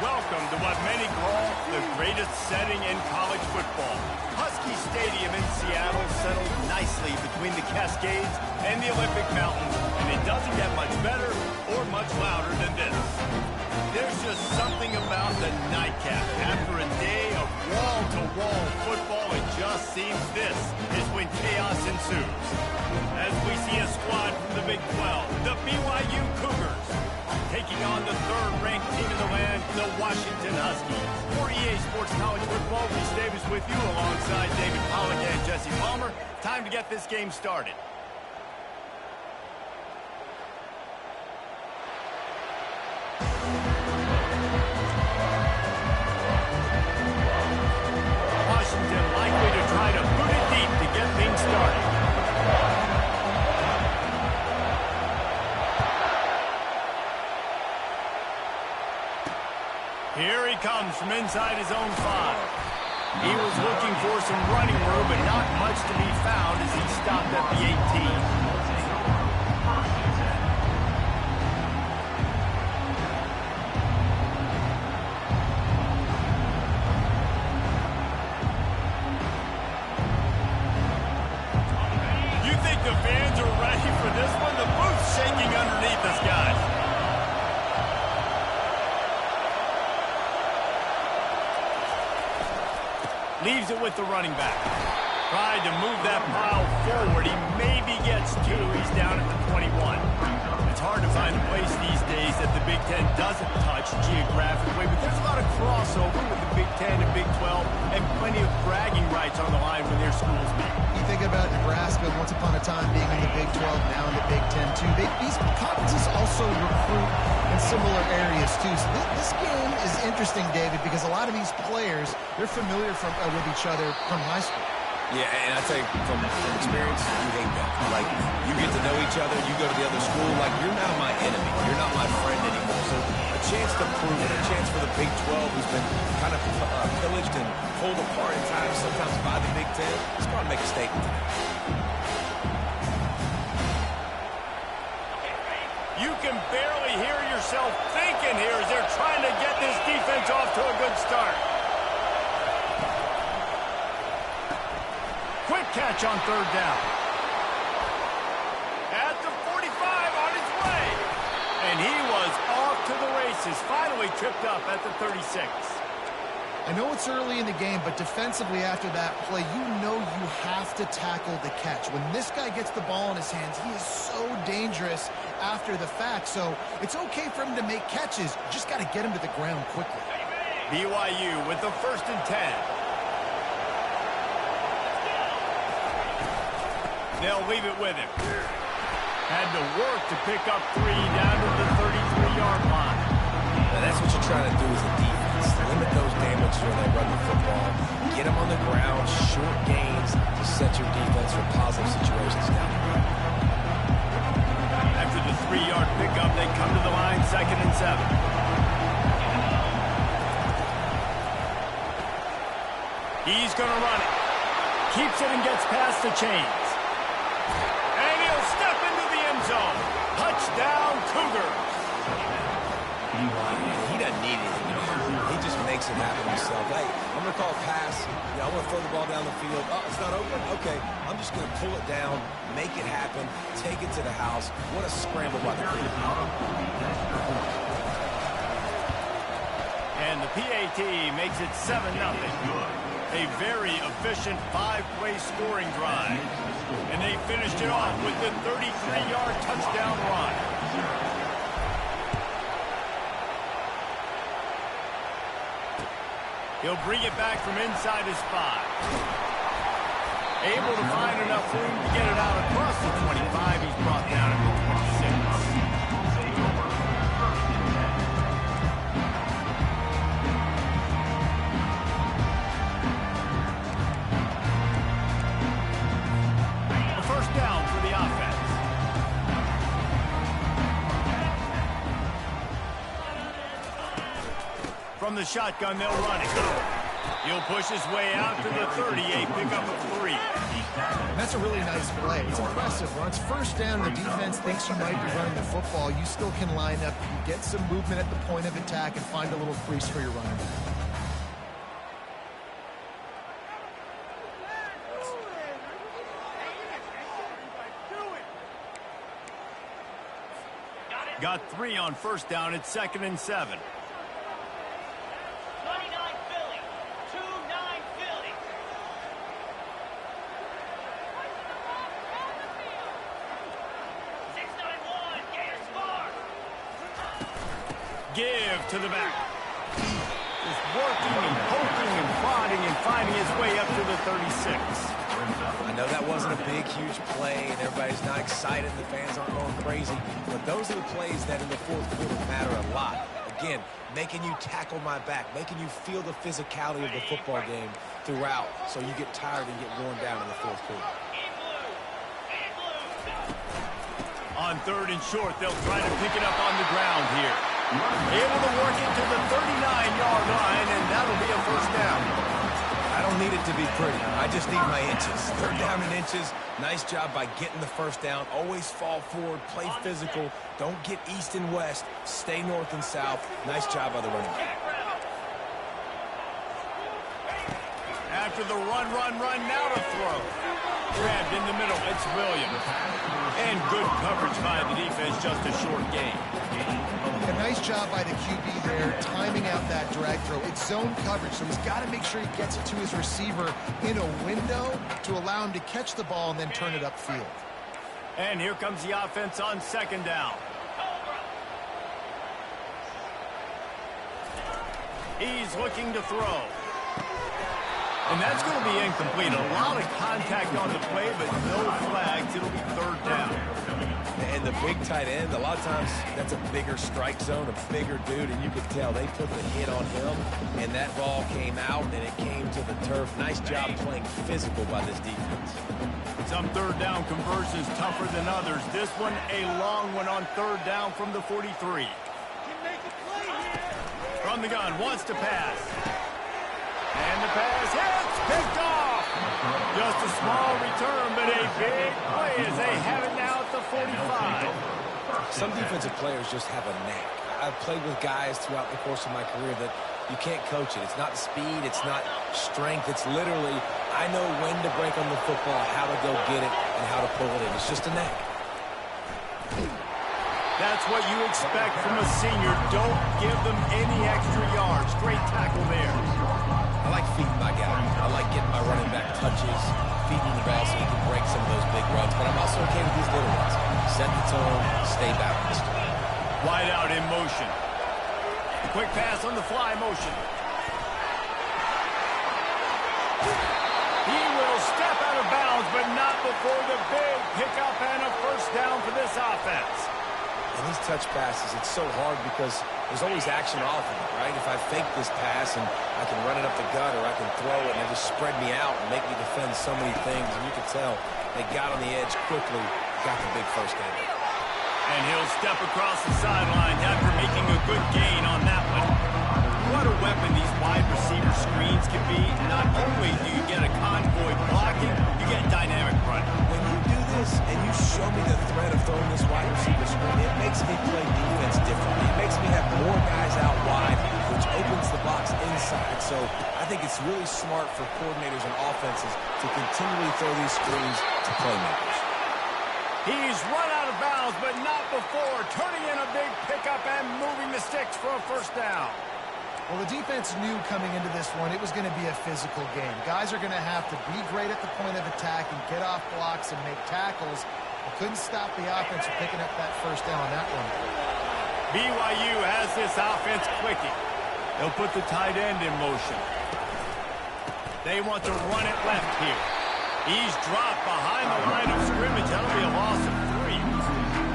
Welcome to what many call the greatest setting in college football. Husky Stadium in Seattle settled nicely between the Cascades and the Olympic Mountains, and it doesn't get much better or much louder than this. There's just something about the nightcap. After a day of wall-to-wall football, it just seems this is when chaos ensues. As we see a squad from the Big 12, the BYU Cougars, taking on the third-ranked team in the land, the Washington Huskies. For EA Sports College Football, Reese Davis with you alongside David Pollack and Jesse Palmer. Time to get this game started. Washington likely to try to boot it deep to get things started. Here he comes from inside his own 5. He was looking for some running room, but not much to be found as he stopped at the 18. You think the fans are ready for this one? The booth's shaking underneath us, guys. Leaves it with the running back. Tried to move that pile forward. He maybe gets 2. He's down at the 21. It's hard to find a place these days that the Big Ten doesn't touch geographically, but there's a lot of crossover with the Big Ten and Big 12 and plenty of bragging rights on the line when their schools meet. You think about Nebraska once upon a time being in the Big 12, now in the Big 10 too. These conferences also recruit in similar areas too. So this game is interesting, David, because a lot of these players, they're familiar with each other from high school. Yeah, and I tell you, from experience, you hate that. Like, you get to know each other, you go to the other school, like, you're now my enemy. You're not my friend anymore. So a chance to prove it, a chance for the Big 12, who's been kind of pillaged and pulled apart at times, sometimes by the Big 10, it's going to make a statement today. You can barely hear yourself thinking here as they're trying to get this defense off to a good start. Quick catch on third down. At the 45, on his way. And he was off to the races. Finally tripped up at the 36. I know it's early in the game, but defensively after that play, you know you have to tackle the catch. When this guy gets the ball in his hands, he is so dangerous after the fact. So it's okay for him to make catches. You just got to get him to the ground quickly. BYU with the 1st and 10. They'll leave it with him. Had to work to pick up 3 down to the 33-yard line. Now that's what you're trying to do as a defense. Limit those Get them on the ground, short gains to set your defense for positive situations down the road. After the 3-yard pickup, they come to the line, 2nd and 7. He's going to run it. Keeps it and gets past the chains. And he'll step into the end zone. Touchdown, Cougars. He doesn't need anything. He just makes it happen himself. Hey, I'm going to call a pass. I want to throw the ball down the field. Oh, it's not open? Okay. I'm just going to pull it down, make it happen, take it to the house. What a scramble by the quarterback. And the PAT makes it 7-0. A very efficient 5-play scoring drive. And they finished it off with the 33-yard touchdown run. He'll bring it back from inside his 5. Able to find enough room to get it out across the 25. He's brought down at the 26. A first down for the offense. From the shotgun, they'll run it. He'll push his way out to the 30, a pickup of 3. That's a really nice play. It's impressive. When it's first down, the defense thinks you might be running the football. You still can line up, get some movement at the point of attack, and find a little crease for your running back. Got 3 on first down. It's 2nd and 7. Give to the back. Just working and poking and prodding and finding his way up to the 36. I know that wasn't a big, huge play, and everybody's not excited. The fans aren't going crazy. But those are the plays that in the fourth quarter matter a lot. Again, making you tackle my back, making you feel the physicality of the football game throughout so you get tired and get worn down in the fourth quarter. On 3rd and short, they'll try to pick it up on the ground here. Able to work it to the 39-yard line, and that'll be a first down. I don't need it to be pretty. I just need my inches. 3rd down in inches. Nice job by getting the first down. Always fall forward, play physical. Don't get east and west. Stay north and south. Nice job by the running back. After the run, now to throw. Grabbed in the middle, it's Williams. And good coverage by the defense, just a short gain. A nice job by the QB there, timing out that drag throw. It's zone coverage, so he's got to make sure he gets it to his receiver in a window to allow him to catch the ball and then turn it upfield. And here comes the offense on 2nd down. He's looking to throw. And that's going to be incomplete. A lot of contact on the play, but no flags. It'll be 3rd down. And the big tight end, a lot of times that's a bigger strike zone, a bigger dude, and you could tell they put the hit on him, and that ball came out, and it came to the turf. Nice job playing physical by this defense. Some 3rd down conversions tougher than others. This one, a long one on 3rd down from the 43. From the gun, wants to pass. And the pass hits, picked off. Just a small return, but a big play as they have it now at the 45. Some defensive players just have a knack. I've played with guys throughout the course of my career that you can't coach it. It's not speed, it's not strength. It's literally, I know when to break on the football, how to go get it, and how to pull it in. It's just a knack. That's what you expect from a senior. Don't give them any extra yards. Great tackle there. I like feeding my guy. I like getting my running back touches, feeding the ball so he can break some of those big runs. But I'm also okay with these little ones. Set the tone, stay balanced. Wide out in motion. Quick pass on the fly motion. He will step out of bounds, but not before the big pickup and a first down for this offense. And these touch passes, it's so hard because there's always action off of it, right? If I fake this pass and I can run it up the gut or I can throw it and they just spread me out and make me defend so many things. And you can tell they got on the edge quickly, got the big first down. And he'll step across the sideline after making a good gain on that one. What a weapon these wide receiver screens can be. Not only do you get a convoy blocking, you get dynamic running. When you do this and you show me the threat of throwing this wide receiver screen, it makes me play defense differently. It makes me have more guys out wide, which opens the box inside. So I think it's really smart for coordinators and offenses to continually throw these screens to playmakers. He's run out of bounds, but not before turning in a big pickup and moving the sticks for a first down. Well, the defense knew coming into this one it was going to be a physical game. Guys are going to have to be great at the point of attack and get off blocks and make tackles. They couldn't stop the offense from picking up that first down on that one. BYU has this offense clicking. They'll put the tight end in motion. They want to run it left here. He's dropped behind the line of scrimmage. That'll be a loss of 3.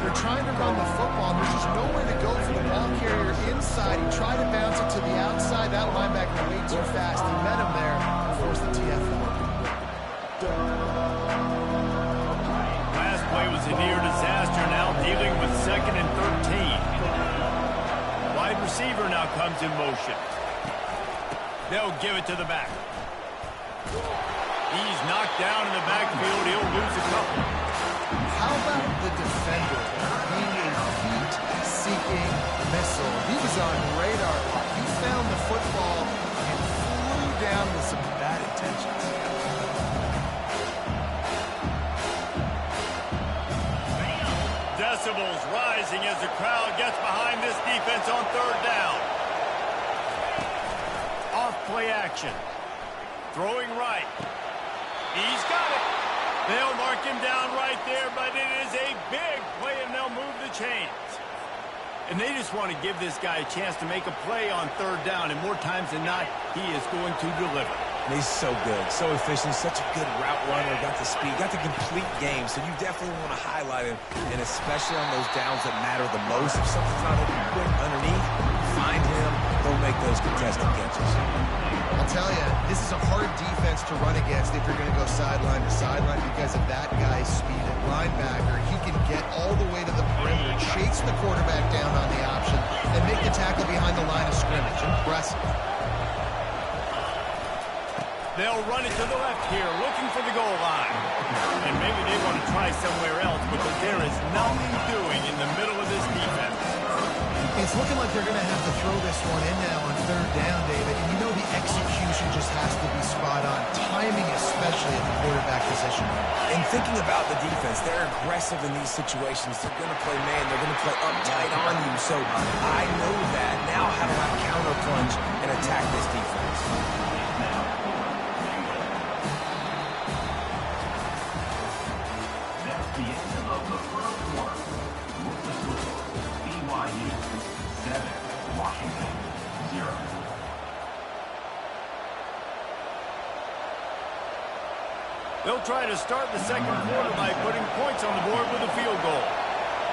They're trying to run the football, and there's just nowhere to go for the ball carrier inside. He tried to bounce it to the outside. That linebacker way too fast. He met him there and forced the TFL. Last play was a near disaster, now dealing with 2nd and 13. Wide receiver now comes in motion. They'll give it to the back. He's knocked down in the backfield. He'll lose a couple. How about the defender being a heat-seeking missile? He was on radar lock. He found the football and flew down with some bad intentions. Decibels rising as the crowd gets behind this defense on 3rd down. Off play action. Throwing right. He's got it. They'll mark him down right there, but it is a big play, and they'll move the chains. And they just want to give this guy a chance to make a play on 3rd down, and more times than not, he is going to deliver. And he's so good, so efficient, such a good route runner, got the speed, got the complete game, so you definitely want to highlight him, and especially on those downs that matter the most. If something's not open quick underneath, find him, go make those contested catches. I'll tell you, this is a hard defense to run against if you're going to go sideline to sideline because of that guy's speed at linebacker. He can get all the way to the perimeter, chase the quarterback down on the option, and make the tackle behind the line of scrimmage. Impressive. They'll run it to the left here, looking for the goal line. And maybe they want to try somewhere else because there is nothing doing in the middle of this defense. It's looking like they're going to have to throw this one in now on 3rd down, David. And you know the execution just has to be spot on. Timing especially at the quarterback position. And thinking about the defense, they're aggressive in these situations. They're going to play man. They're going to play up tight on you. So I know that. Now how do I counter punch and attack this defense? Washington, 0. They'll try to start the 2nd quarter by putting points on the board with a field goal.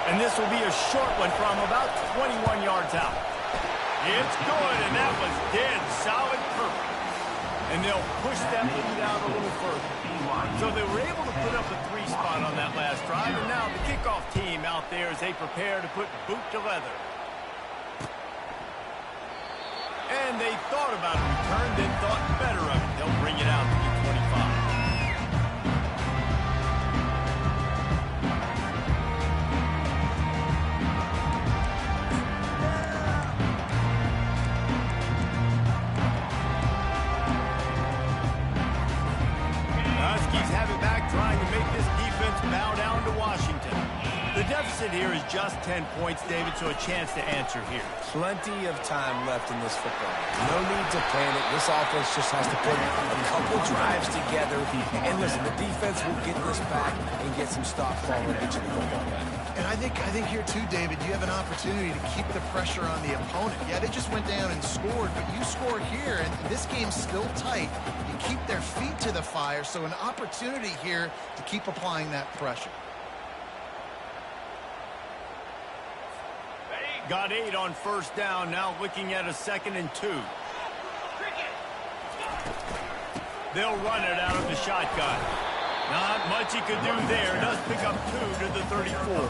And this will be a short one from about 21 yards out. It's good, and that was dead solid perfect. And they'll push that lead out a little further. So they were able to put up a 3 spot on that last drive, and now the kickoff team out there as they prepare to put boot to leather. And they thought about a return, then thought better of it. They'll bring it out to the 25. Huskies have it back, trying to make this defense bow down to Washington. The deficit here is just 10 points, David, so a chance to answer here. Plenty of time left in this football game. No need to panic. This offense just has to put a couple drives together. And listen, the defense will get this back and get some stop falling and get you the football back. And I think here too, David, you have an opportunity to keep the pressure on the opponent. Yeah, they just went down and scored, but you score here, and this game's still tight. You keep their feet to the fire, so an opportunity here to keep applying that pressure. got 8 on first down, now looking at a 2nd and 2. They'll run it out of the shotgun. Not much he could do there. Does pick up 2 to the 34.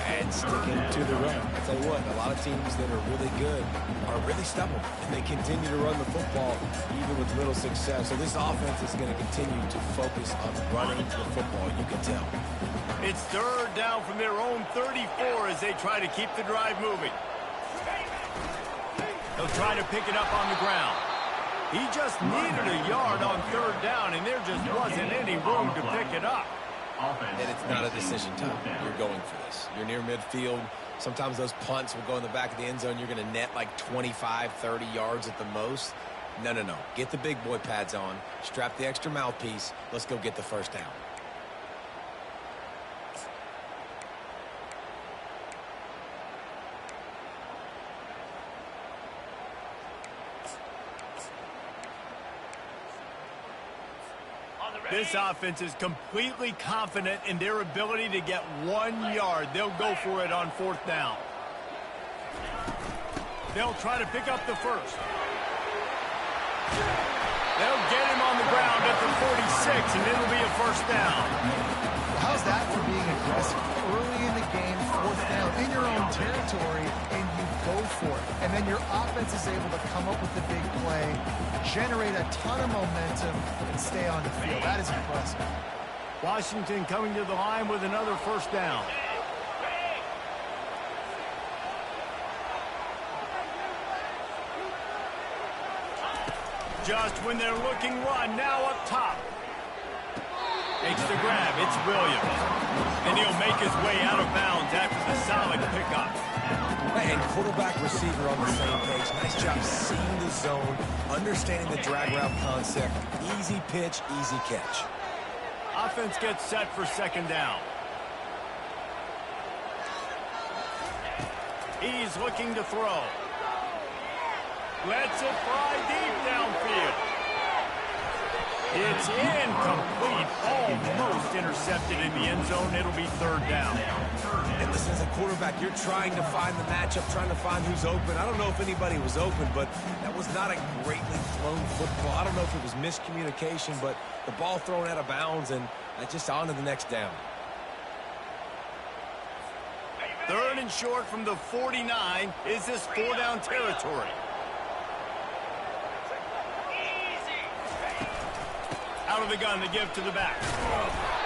And sticking to the run. I'll tell you what, a lot of teams that are really good are really stubborn, and they continue to run the football even with little success. So this offense is going to continue to focus on running the football, you can tell. It's 3rd down from their own 34 as they try to keep the drive moving. They'll try to pick it up on the ground. He just needed a yard on 3rd down, and there just wasn't any room to pick it up. And it's not a decision time. You're going for this. You're near midfield. Sometimes those punts will go in the back of the end zone. You're going to net like 25, 30 yards at the most. No, no, no. Get the big boy pads on. Strap the extra mouthpiece. Let's go get the first down. This offense is completely confident in their ability to get 1 yard. They'll go for it on 4th down. They'll try to pick up the first. They'll get him on the ground at the 46, and it'll be a first down. How's that for being aggressive? Early in the game, 4th down, in your own territory, and you go for it. And then your offense is able to come up with the big play, generate a ton of momentum, and stay on the field. That is impressive. Washington coming to the line with another first down. Just when they're looking run, now up top. Makes the grab. It's Williams. And he'll make his way out of bounds after the solid pickup. And quarterback receiver on the same page. Nice job seeing the zone, understanding the drag route concept. Easy pitch, easy catch. Offense gets set for 2nd down. He's looking to throw. Lets it fly deep downfield. It's incomplete. Almost intercepted in the end zone. It'll be 3rd down. And listen, as a quarterback, you're trying to find the matchup, trying to find who's open. I don't know if anybody was open, but that was not a greatly thrown football. I don't know if it was miscommunication, but the ball thrown out of bounds, and just on to the next down. 3rd and short from the 49. Is this 4-down territory? Out of the gun to give to the back.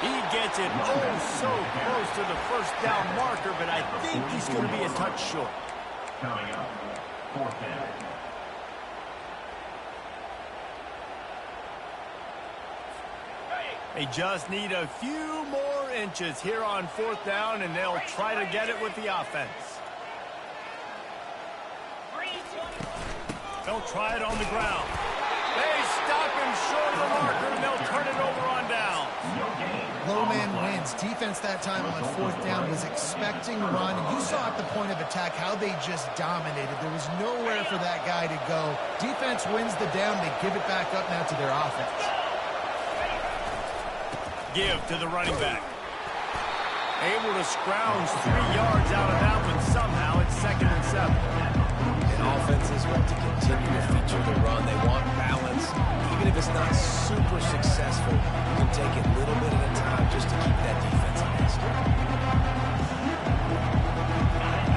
He gets it so close to the first down marker, but I think he's going to be a touch short. Coming up, 4th down. They just need a few more inches here on 4th down, and they'll try to get it with the offense. They'll try it on the ground. They stop him short of the marker, and they'll turn it over on down. Low man wins. Defense that time on 4th down was expecting run. You saw at the point of attack how they just dominated. There was nowhere for that guy to go. Defense wins the down. They give it back up now to their offense. Give to the running back. Able to scrounge 3 yards out of that one somehow. It's 2nd and 7. And offenses want to continue to feature the run. They want balance. Even if it's not super successful, you can take it little bit at a time just to keep that defense honest.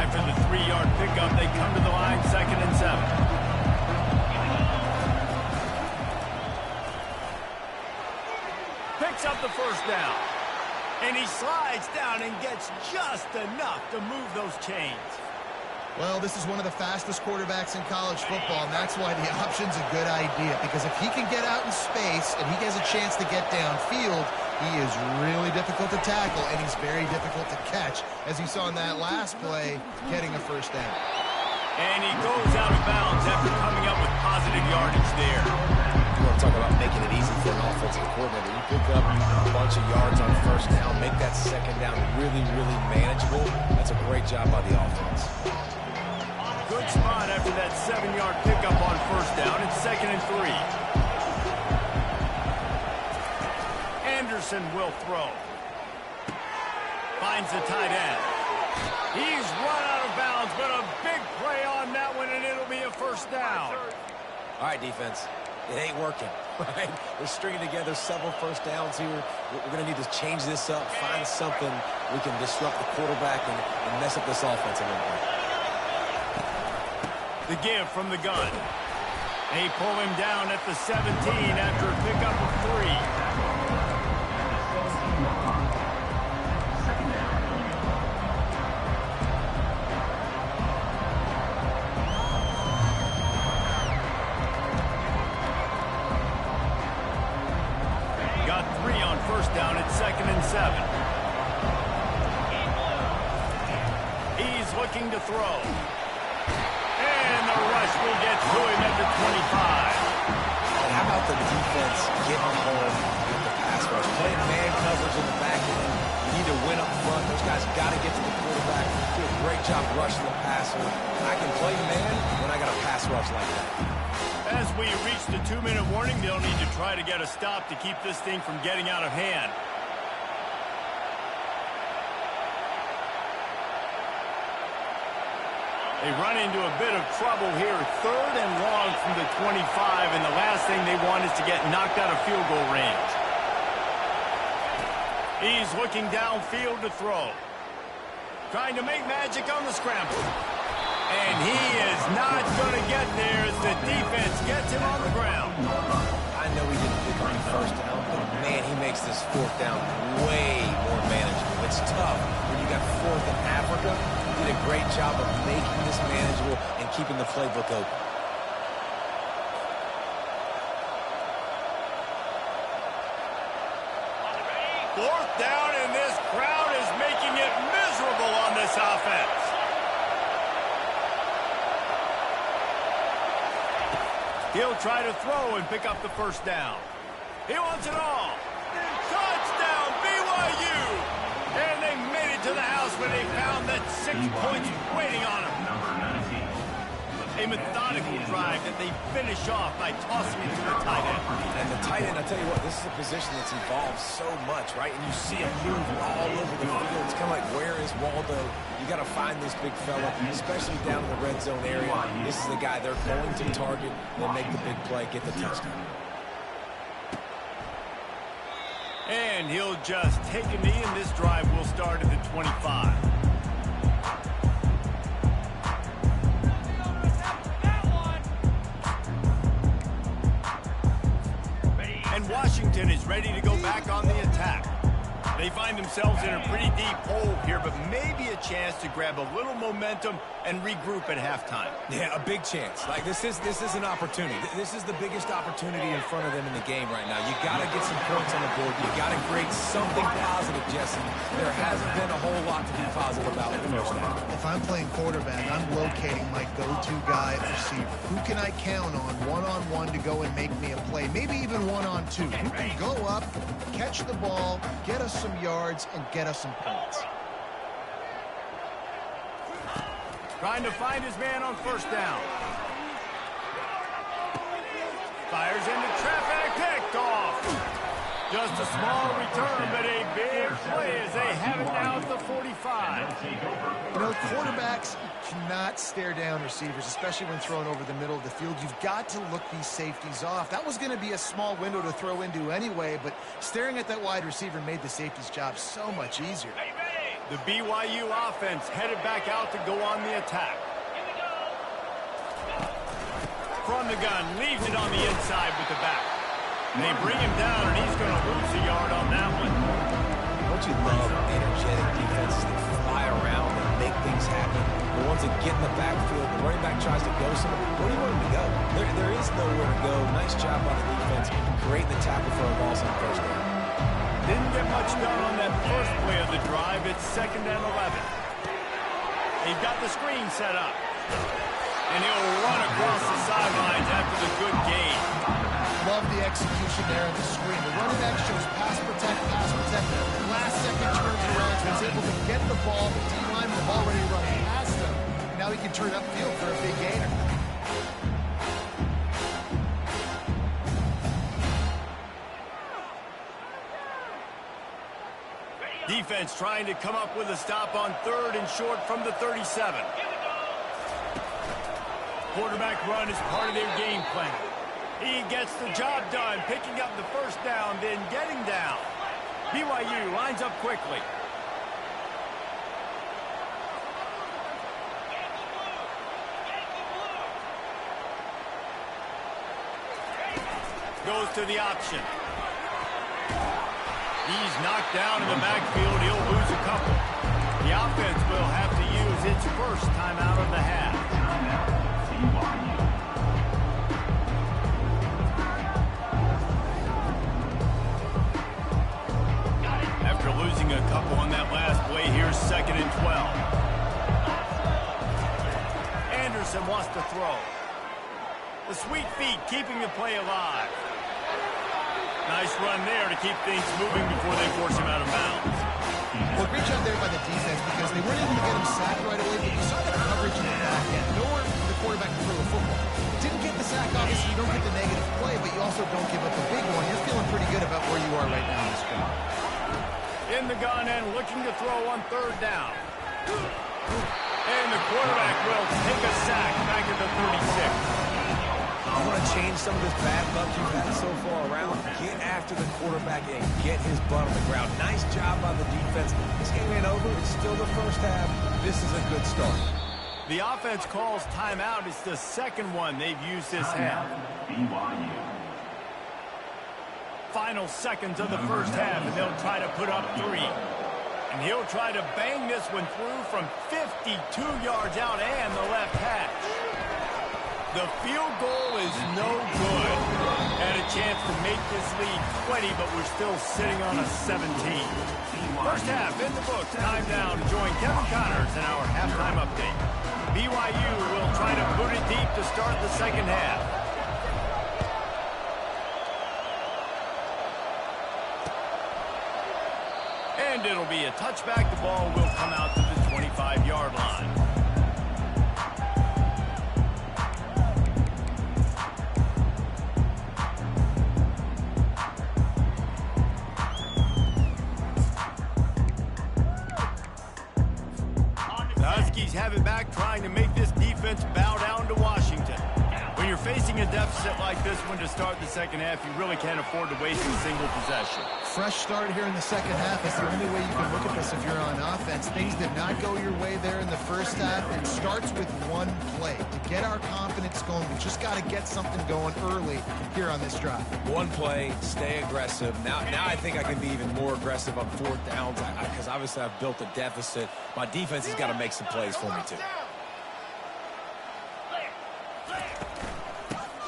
After the 3-yard pickup, they come to the line, 2nd and 7. Picks up the first down. And he slides down and gets just enough to move those chains. Well, this is one of the fastest quarterbacks in college football, and that's why the option's a good idea. Because if he can get out in space and he has a chance to get downfield, he is really difficult to tackle, and he's very difficult to catch, as you saw in that last play, getting a first down. And he goes out of bounds after coming up with positive yardage there. You want to talk about making it easy for an offensive coordinator. You pick up a bunch of yards on first down, make that 2nd down really, really manageable. That's a great job by the offense. Good spot after that 7-yard pickup on first down. It's 2nd and 3. Anderson will throw. Finds the tight end. He's run out of bounds, but a big play on that one, and it'll be a first down. All right, defense. It ain't working, right? We're stringing together several first downs here. We're going to need to change this up, find something we can disrupt the quarterback and mess up this offense a little bit. The give from the gun. They pull him down at the 17 after a pickup of 3. Got 3 on first down at 2nd and 7. He's looking to throw. And the rush will get to him at the 25. And how about the defense getting home with the pass rush? Playing man coverage in the back end. You need to win up front. Those guys got to get to the quarterback. Do a great job rushing the passer. I can play man when I got a pass rush like that. As we reach the 2-minute warning, they'll need to try to get a stop to keep this thing from getting out of hand. They run into a bit of trouble here. 3rd and long from the 25, and the last thing they want is to get knocked out of field goal range. He's looking downfield to throw. Trying to make magic on the scramble. And he is not going to get there as the defense gets him on the ground. I know he didn't pick on the first down, but man, he makes this 4th down way more manageable. It's tough when you got 4th in Africa. He did a great job of making this manageable and keeping the playbook open. Fourth down, and this crowd is making it miserable on this offense. He'll try to throw and pick up the first down. He wants it all. Touchdown, BYU! And they made it to the house when they found that 6 points waiting on them. A methodical drive that they finish off by tossing it to the tight end. And the tight end, I'll tell you what, this is a position that's evolved so much, right? And you see him move all over the field. It's kind of like, where is Waldo? You got to find this big fella, especially down in the red zone area. This is the guy they're going to target and make the big play, get the touchdown. And he'll just take a knee, and this drive will start at the 25. And Washington is ready to go back on the attack. They find themselves in a pretty deep hole here, but maybe a chance to grab a little momentum and regroup at halftime. Yeah, a big chance. Like, this is an opportunity. This is the biggest opportunity in front of them in the game right now. You got to get some points on the board. You got to create something positive, Jesse. There hasn't been a whole lot to be positive about in the first half. If I'm playing quarterback, I'm locating my go-to guy at receiver. Who can I count on one-on-one to go and make me a play? Maybe even one-on-two. Who can go up, catch the ball, get us some yards, and get us some points. Trying to find his man on first down. Fires into traffic, picked off. Just a small return, but a big play as they have it now at the 45. You know, quarterbacks cannot stare down receivers, especially when thrown over the middle of the field. You've got to look these safeties off. That was going to be a small window to throw into anyway, but staring at that wide receiver made the safety's job so much easier. The BYU offense headed back out to go on the attack. From the gun, leaves it on the inside with the back. They bring him down, and he's going to lose a yard on that one. Don't you love energetic defenses that fly around and make things happen? The ones that get in the backfield, the running back tries to go somewhere. Where do you want him to go? There is nowhere to go. Nice job by the defense, creating the tackle for a loss on first down. Didn't get much done on that first play of the drive. It's 2nd and 11. They've got the screen set up. And he'll run across the sidelines after the good gain. Love the execution there on the screen. The running back shows pass protect. Last second turns around, so he's able to get the ball. The D-line was already running past him. Now he can turn upfield for a big gainer. defense trying to come up with a stop on 3rd and short from the 37. Quarterback run is part of their game plan. He gets the job done, picking up the first down, then getting down. BYU lines up quickly. Goes to the option. He's knocked down in the backfield. He'll lose a couple. The offense will have to use its first timeout of the half. After losing a couple on that last play, here's 2nd and 12. Anderson wants to throw. The sweet feet keeping the play alive. Nice run there to keep things moving before they force him out of bounds. Well, great job there by the defense because they weren't able to get him sacked right away, but you saw the coverage in the back end. Nowhere for the quarterback to throw the football. Didn't get the sack, obviously. You don't get the negative play, but you also don't give up a big one. You're feeling pretty good about where you are right now in this game. In the gun and looking to throw on 3rd down. And the quarterback will take a sack back at the 36. I want to change some of this bad luck you've had so far around. Get after the quarterback and get his butt on the ground. Nice job by the defense. This game ain't over. It's still the first half. This is a good start. The offense calls timeout. It's the 2nd one they've used this half. Final seconds of the first half, and they'll try to put up 3. And he'll try to bang this one through from 52 yards out and the left hash. The field goal is no good. Had a chance to make this lead 20, but we're still sitting on a 17. First half in the books. Time now to join Kevin Connors in our halftime update. BYU will try to boot it deep to start the second half. And it'll be a touchback. The ball will come out to the 25-yard line. Have it back, trying to make this defense bow down to Washington. When you're facing a deficit like this one to start the second half, you really can't afford to waste a single possession. Fresh start here in the second half is the only way you can look at this if you're on offense. Things did not go your way there in the first half. It starts with one play. To get our confidence going, we just got to get something going early here on this drive. One play, stay aggressive. Now I think I can be even more aggressive on 4th downs because obviously I've built a deficit. My defense has got to make some plays for me too.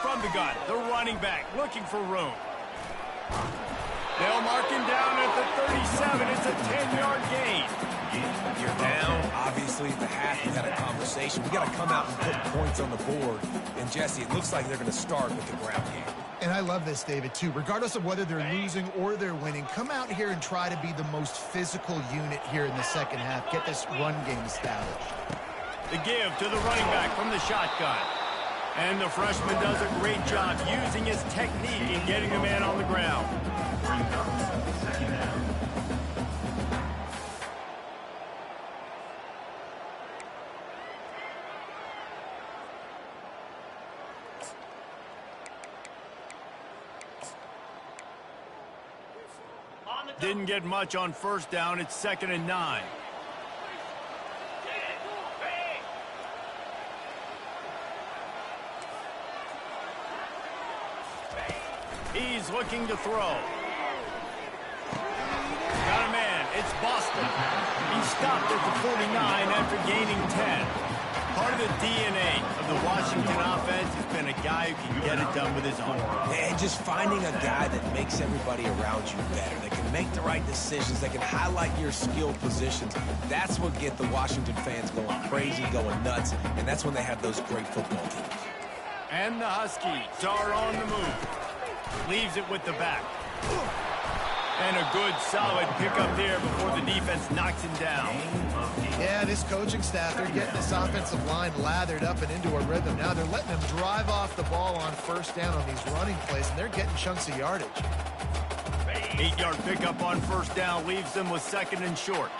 From the gun, the running back looking for room. They'll mark him down at the 37. It's a 10-yard gain. You're down. Obviously, at the half, we had a conversation. We got to come out and put points on the board. And, Jesse, it looks like they're going to start with the ground game. And I love this, David, too. Regardless of whether they're losing or they're winning, come out here and try to be the most physical unit here in the second half. Get this run game established. The give to the running back from the shotgun. And the freshman does a great job using his technique in getting the man on the ground. Didn't get much on 1st down. It's 2nd and 9. He's looking to throw. Got a man. It's Boston. He stopped at the 49 after gaining 10. Part of the DNA of the Washington offense has been a guy who can get it done with his arm. And just finding a guy that makes everybody around you better, that can make the right decisions, that can highlight your skill positions. That's what gets the Washington fans going crazy, going nuts, and that's when they have those great football teams. And the Huskies are on the move. Leaves it with the back. And a good, solid pickup there before the defense knocks him down. Yeah, this coaching staff, they're getting this offensive line lathered up and into a rhythm. Now they're letting them drive off the ball on 1st down on these running plays, and they're getting chunks of yardage. 8-yard pickup on first down leaves them with 2nd and short.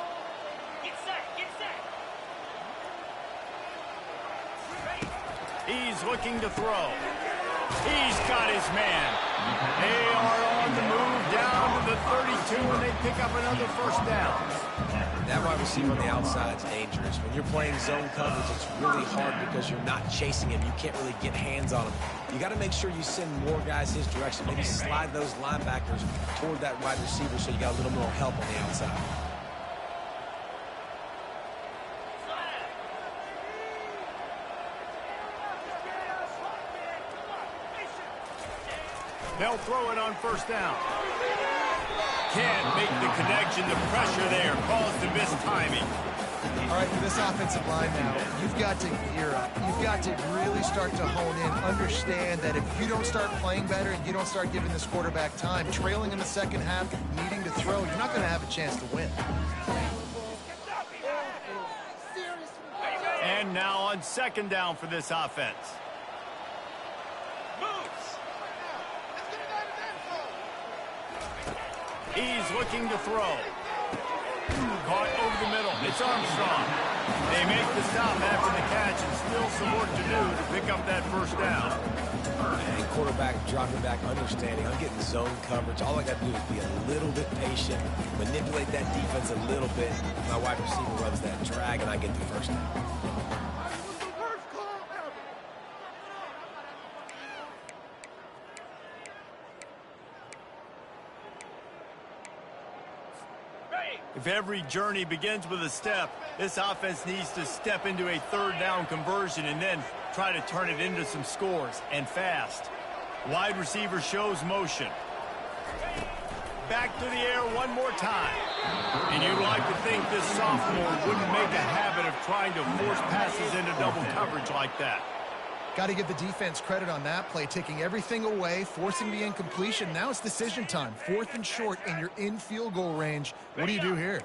Get set, get set. He's looking to throw. He's got his man. They are on the move down to the 32, and they pick up another first down. That wide receiver on the outside is dangerous. When you're playing zone coverage, it's really hard because you're not chasing him. You can't really get hands on him. You got to make sure you send more guys his direction. Maybe slide those linebackers toward that wide receiver so you got a little more help on the outside. They'll throw it on first down. Can't make the connection. The pressure there caused the mistiming. All right, for this offensive line now, you've got to gear up. You've got to really start to hone in, understand that if you don't start playing better and you don't start giving this quarterback time, trailing in the second half, needing to throw, you're not going to have a chance to win. And now on 2nd down for this offense. He's looking to throw. Caught over the middle. It's Armstrong. They make the stop after the catch and still some work to do to pick up that first down. And quarterback dropping back, understanding. I'm getting zone coverage. All I got to do is be a little bit patient, manipulate that defense a little bit. My wide receiver runs that drag, and I get the first down. If every journey begins with a step, this offense needs to step into a 3rd down conversion and then try to turn it into some scores, and fast. Wide receiver shows motion. Back to the air one more time. And you'd like to think this sophomore wouldn't make a habit of trying to force passes into double coverage like that. Got to give the defense credit on that play, taking everything away, forcing the incompletion. Now it's decision time. 4th and short, and you're in field goal range. What do you do here?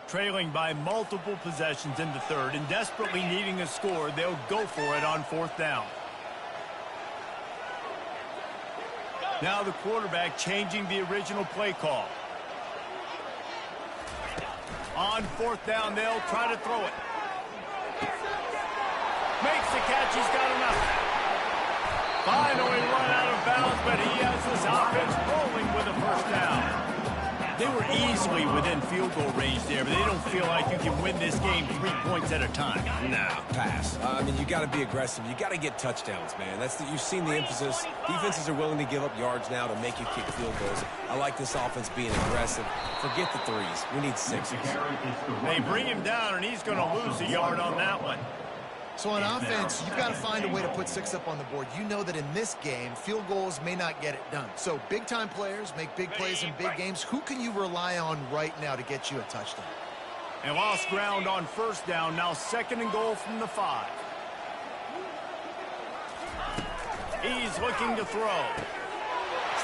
Trailing by multiple possessions in the 3rd and desperately needing a score, they'll go for it on 4th down. Now the quarterback changing the original play call. On 4th down, they'll try to throw it. Makes the catch. He's got enough. Finally run out of bounds, but he has this offense rolling with a first down. They were easily within field goal range there, but they don't feel like you can win this game 3 points at a time. No, pass. I mean, you got to be aggressive. You got to get touchdowns, man. You've seen the emphasis. Defenses are willing to give up yards now to make you kick field goals. I like this offense being aggressive. Forget the threes. We need 6s. They bring him down, and he's going to lose a yard on that one. So on offense, you've got to find a way to put 6 up on the board. You know that in this game, field goals may not get it done. So big-time players make big plays in big games. Who can you rely on right now to get you a touchdown? And lost ground on first down. Now 2nd and goal from the 5. He's looking to throw.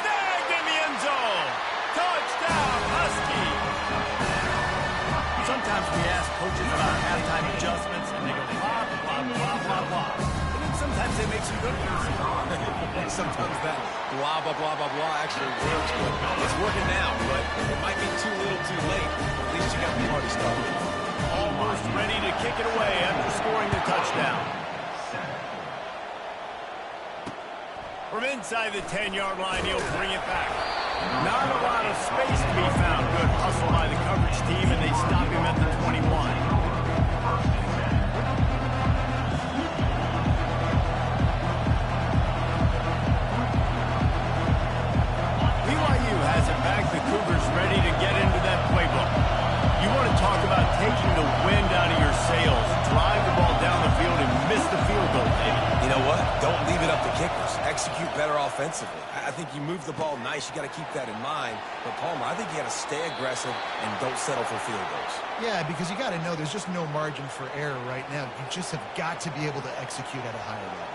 Snagged in the end zone. Touchdown, Husky. Sometimes we ask coaches about halftime adjustments, and they go blah, blah, blah, blah, blah. And then sometimes they make some good ones. Sometimes that blah, blah, blah, blah, blah actually works. But it's working now, but it might be too little too late. At least you got the party started. Almost ready to kick it away after scoring the touchdown. From inside the 10-yard line, he'll bring it back. Not a lot of space to be found. Good hustle by the coverage team, and they stop him at the 21. BYU has it back. The Cougars ready to get into that playbook. You want to talk about taking the wind out of your sails. Drive the ball down the field and miss the field goal, baby. You know what? Don't leave it up to kickers. Execute better offensively. I think you move the ball nice. You got to keep that in mind. But, Palmer, I think you got to stay aggressive and don't settle for field goals. Yeah, because you got to know there's just no margin for error right now. You just have got to be able to execute at a higher level.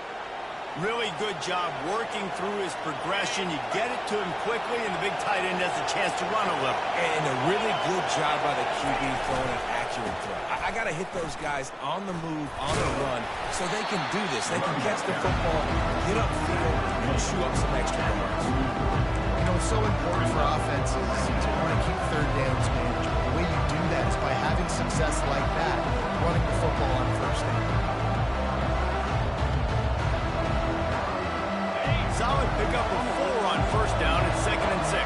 Really good job working through his progression. You get it to him quickly, and the big tight end has a chance to run a little. And a really good job by the QB throwing an accurate throw. I got to hit those guys on the move, on the run, so they can do this. They can catch the football, get upfield, and chew up some extra yards. You know, it's so important for offenses to want to keep third downs manageable. The way you do that is by having success like that, running the football on first down. Solid pickup of 4 on first down at 2nd and 6.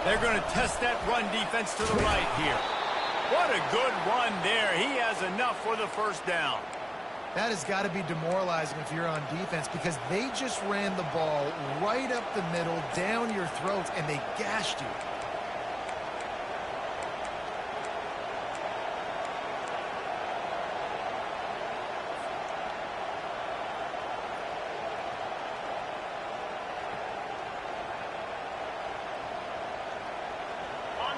They're going to test that run defense to the right here. What a good run there. He has enough for the first down. That has got to be demoralizing if you're on defense because they just ran the ball right up the middle, down your throats, and they gashed you.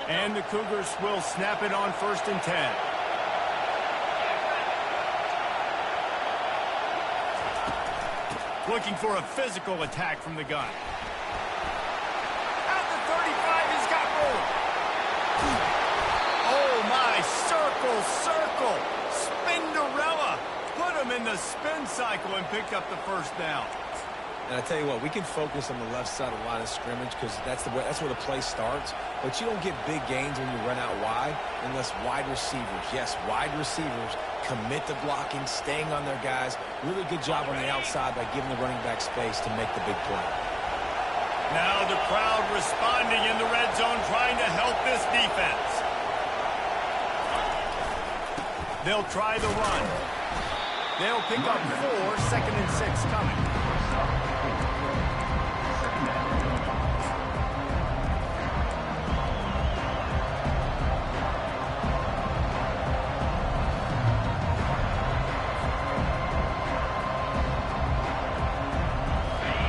And the Cougars will snap it on 1st and 10. Looking for a physical attack from the gun. At the 35, he's got room. Oh, my, circle. Spinderella. Put him in the spin cycle and picked up the first down. And I tell you what, we can focus on the left side of the line of scrimmage because that's where the play starts. But you don't get big gains when you run out wide unless wide receivers, yes, wide receivers, commit to blocking, staying on their guys. Really good job on the outside by giving the running back space to make the big play. Now the crowd responding in the red zone, trying to help this defense. They'll try the run. They'll pick up 4, 2nd and 6 coming.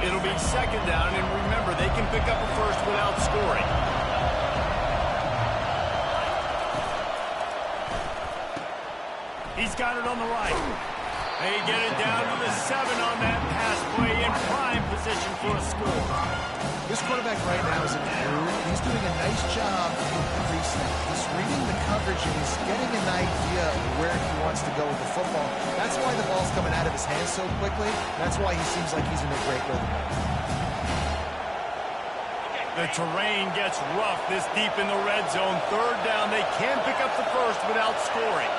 It'll be 2nd down, and remember, they can pick up a first without scoring. He's got it on the right. They get it down to the 7 on that pass play in prime position for a score. This quarterback right now is in the groove. He's doing a nice job pre-snap. He's reading the coverage and he's getting an idea of where he wants to go with the football. That's why the ball's coming out of his hands so quickly. That's why he seems like he's in a great rhythm. The terrain gets rough this deep in the red zone. 3rd down. They can pick up the first without scoring.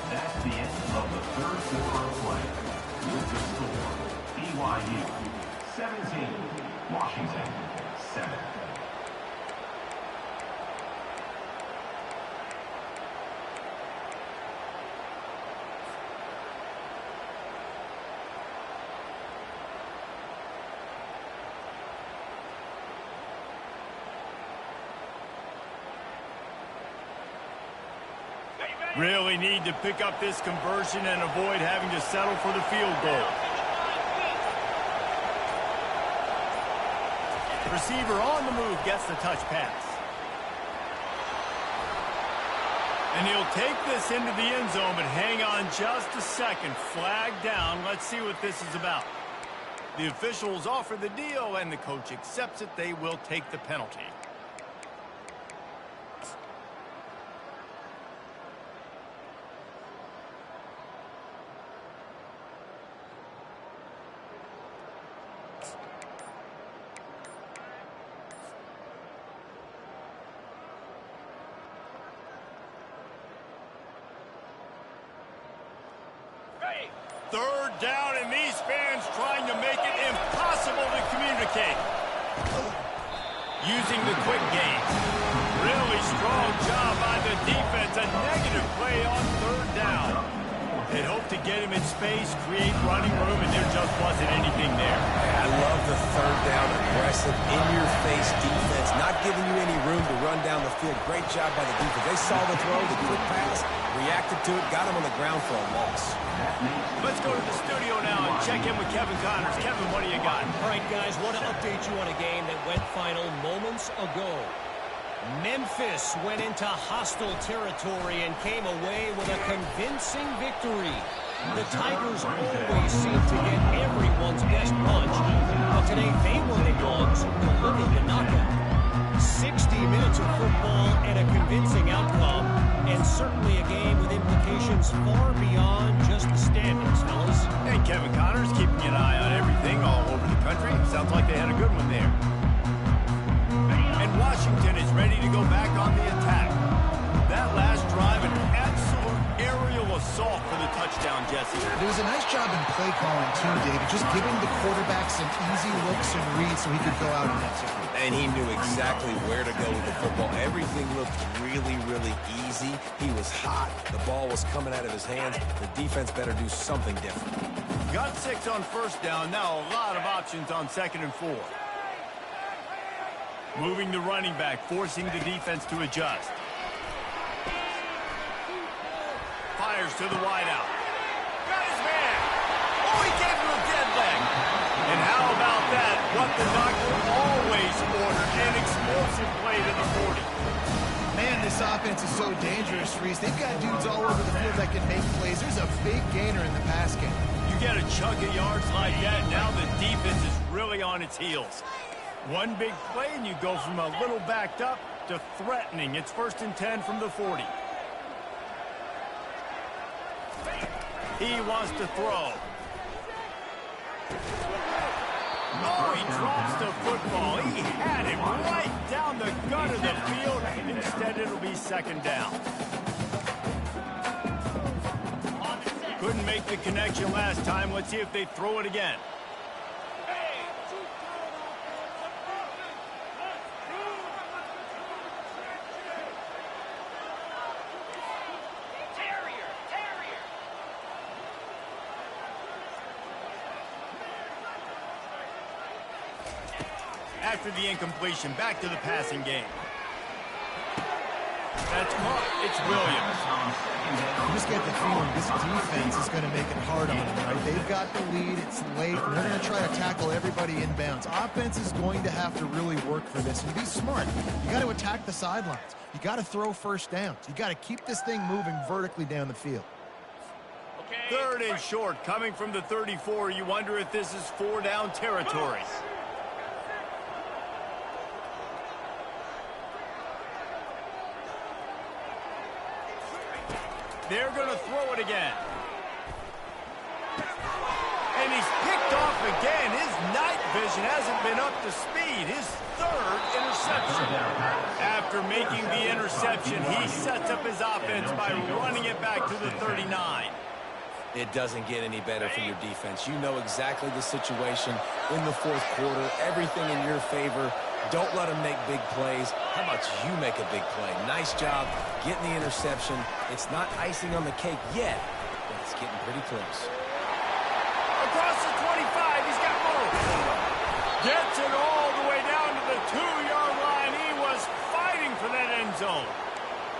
That's the end of the 3rd quarter play. With the score, BYU 17, Washington 7. Really need to pick up this conversion and avoid having to settle for the field goal. Receiver on the move gets the touch pass. And he'll take this into the end zone, but hang on just a second. Flag down. Let's see what this is about. The officials offer the deal, and the coach accepts it. They will take the penalty. Third down, and these fans trying to make it impossible to communicate. Using the quick game. Really strong job by the defense. A negative play on 3rd down. They hoped to get him in space, create running room, and there just wasn't anything there. I love the 3rd down aggressive, in-your-face defense, not giving you any room to run down the field. Great job by the defense. They saw the throw, the quick pass, reacted to it, got him on the ground for a loss. Let's go to the studio now and check in with Kevin Connors. Kevin, what do you got? All right, guys, want to update you on a game that went final moments ago. Memphis went into hostile territory and came away with a convincing victory. The Tigers always seem to get everyone's best punch, but today they were the ones who delivered the knockout. 60 minutes of football and a convincing outcome, and certainly a game with implications far beyond just the standings, fellas. And Kevin Connor's keeping an eye on everything all over the country. Sounds like they had a good one there. And Washington is ready to go back on the attack. That last drive, an absolute aerial assault for the touchdown, Jesse. There was a nice job in play calling, too, David, just giving the quarterback some easy looks and reads so he could go out and execute. And he knew exactly where to go with the football. Everything looked really, really easy. He was hot. The ball was coming out of his hands. The defense better do something different. Got 6 on first down. Now a lot of options on 2nd and 4. Moving the running back, forcing the defense to adjust. Fires to the wideout. Got his man. Oh, he gave him a dead leg. And how about that? What the doctor always ordered. An explosive play to the 40. Man, this offense is so dangerous, Reese. They've got dudes all over the field that can make plays. There's a big gainer in the pass game. You get a chunk of yards like that, now the defense is really on its heels. One big play, and you go from a little backed up to threatening. It's 1st and 10 from the 40. He wants to throw. Oh, he drops the football. He had it right down the gut of the field. Instead, it'll be 2nd down. Couldn't make the connection last time. Let's see if they throw it again. After the incompletion, back to the passing game. That's caught. It's Williams. You just get the feeling this defense is going to make it hard on them, right? They've got the lead. It's late, and they're going to try to tackle everybody inbounds. Offense is going to have to really work for this and be smart. You got to attack the sidelines. You got to throw first downs. You got to keep this thing moving vertically down the field. 3rd and short, coming from the 34. You wonder if this is 4-down territory. They're going to throw it again. And he's picked off again. His night vision hasn't been up to speed. His 3rd interception. After making the interception, he sets up his offense by running it back to the 39. It doesn't get any better for your defense. You know exactly the situation in the 4th quarter. Everything in your favor. Don't let them make big plays. How about you make a big play? Nice job getting the interception. It's not icing on the cake yet, but it's getting pretty close. Across the 25, he's got room. Gets it all the way down to the 2-yard line. He was fighting for that end zone.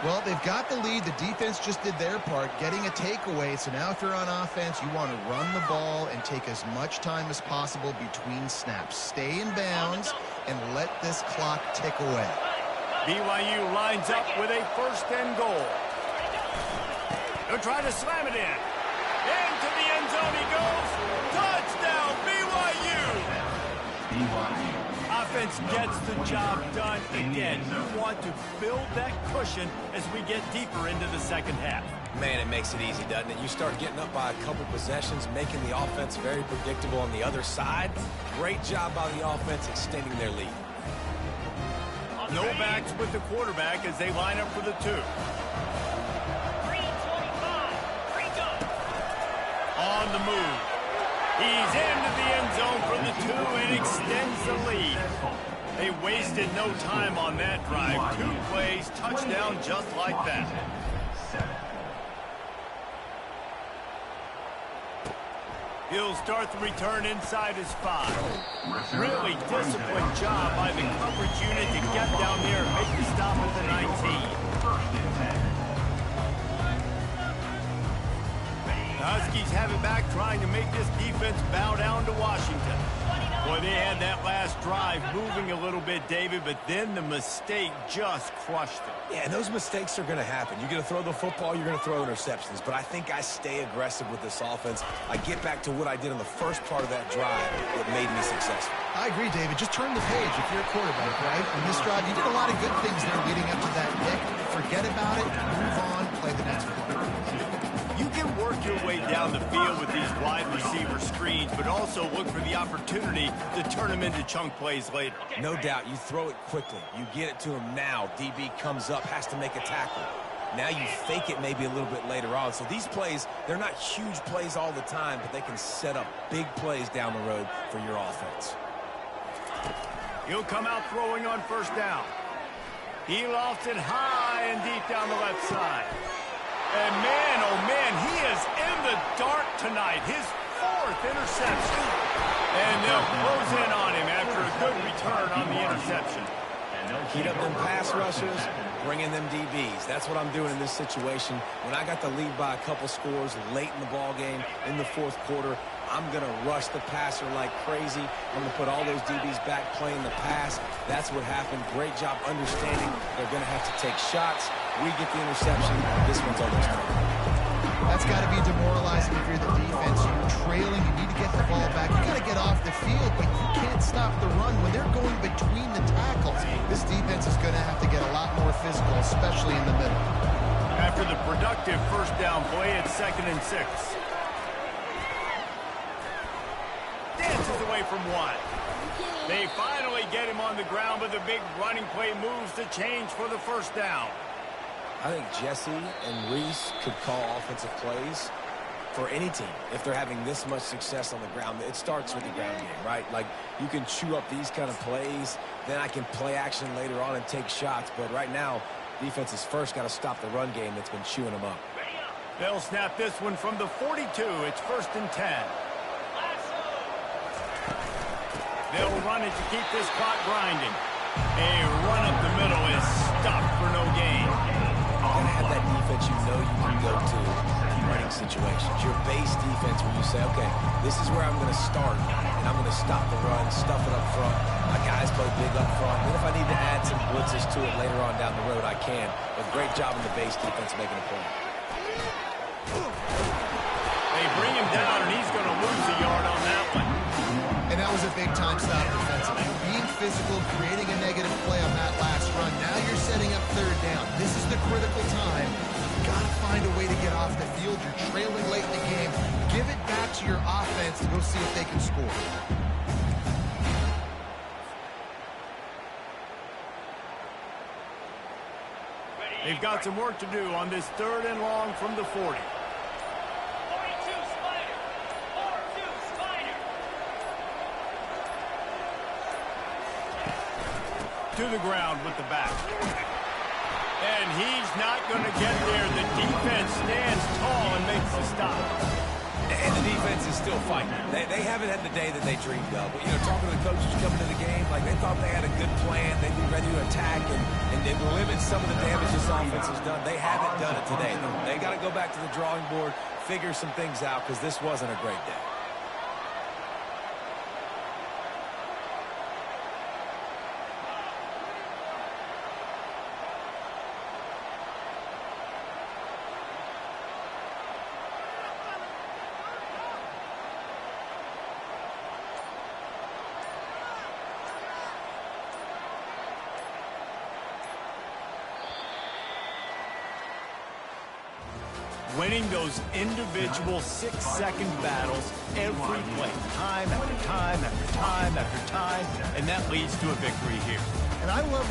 Well, they've got the lead. The defense just did their part, getting a takeaway. So now if you're on offense, you want to run the ball and take as much time as possible between snaps. Stay in bounds and let this clock tick away. BYU lines up with a 1st and goal. They'll try to slam it in. Into the end zone he goes. Touchdown, BYU! Offense gets the job done again. You want to build that cushion as we get deeper into the 2nd half. Man, it makes it easy, doesn't it? You start getting up by a couple possessions, making the offense very predictable on the other side. Great job by the offense extending their lead. No backs with the quarterback as they line up for the 2. On the move. He's into the end zone for the 2 and extends the lead. They wasted no time on that drive. 2 plays, touchdown just like that. He'll start the return inside his 5. Really disciplined job by the coverage unit to get down there and make the stop at the 19. The Huskies have it back, trying to make this defense bow down to Washington. Boy, they had that last drive moving a little bit, David, but then the mistake just crushed them. Yeah, and those mistakes are going to happen. You're going to throw the football, you're going to throw interceptions. But I think I stay aggressive with this offense. I get back to what I did on the first part of that drive that made me successful. I agree, David. Just turn the page if you're a quarterback, right? On this drive, you did a lot of good things there leading up to that pick. Forget about it, move on, play the next play. You can work your way down the field with these wide receiver screens, but also look for the opportunity to turn them into chunk plays later. No doubt, you throw it quickly. You get it to him now. DB comes up, has to make a tackle. Now you fake it maybe a little bit later on. So these plays, they're not huge plays all the time, but they can set up big plays down the road for your offense. He'll come out throwing on first down. He lofts it high and deep down the left side. And man, oh man, he is in the dark tonight. His 4th interception. And they'll close in on him after a good return on the interception. Heat up them pass rushers, bring in them DBs. That's what I'm doing in this situation. When I got the lead by a couple scores late in the ball game, in the 4th quarter, I'm going to rush the passer like crazy. I'm going to put all those DBs back playing the pass. That's what happened. Great job understanding they're going to have to take shots. We get the interception. This one's almost done. That's got to be demoralizing if you're the defense. You're trailing. You need to get the ball back. You got to get off the field, but you can't stop the run when they're going between the tackles. This defense is going to have to get a lot more physical, especially in the middle. After the productive first down play, it's 2nd and 6. Dances away from 1. They finally get him on the ground, but the big running play moves the change for the first down. I think Jesse and Reese could call offensive plays for any team if they're having this much success on the ground. It starts with the ground game, right? Like, you can chew up these kind of plays, then I can play action later on and take shots. But right now, defense has first got to stop the run game that's been chewing them up. They'll snap this one from the 42. It's 1st and 10. They'll run it to keep this clock grinding. A run up the middle is stopped for no gain. You gotta have that defense you know you can go to in running situations. Your base defense where you say, okay, this is where I'm going to start, and I'm going to stop the run, stuff it up front. My guys play big up front. Then if I need to add some blitzes to it later on down the road, I can. But great job in the base defense making a play. They bring him down, and he's going to lose a yard on that one. And that was a big-time stop defensively. Being physical, creating a negative play on that last run. Now you're setting up 3rd down. This is the critical time. You've got to find a way to get off the field. You're trailing late in the game. Give it back to your offense to go see if they can score. They've got some work to do on this 3rd and long from the 40. To the ground with the back. And he's not going to get there. The defense stands tall and makes the stop. And the defense is still fighting. They haven't had the day that they dreamed of. But, you know, talking to the coaches coming to the game, like they thought they had a good plan. They'd be ready to attack and they limit some of the damage this offense has done. They haven't done it today. They got to go back to the drawing board, figure some things out, because this wasn't a great day. Winning those individual 6-second battles every play, time after time after time after time, and that leads to a victory here. And I love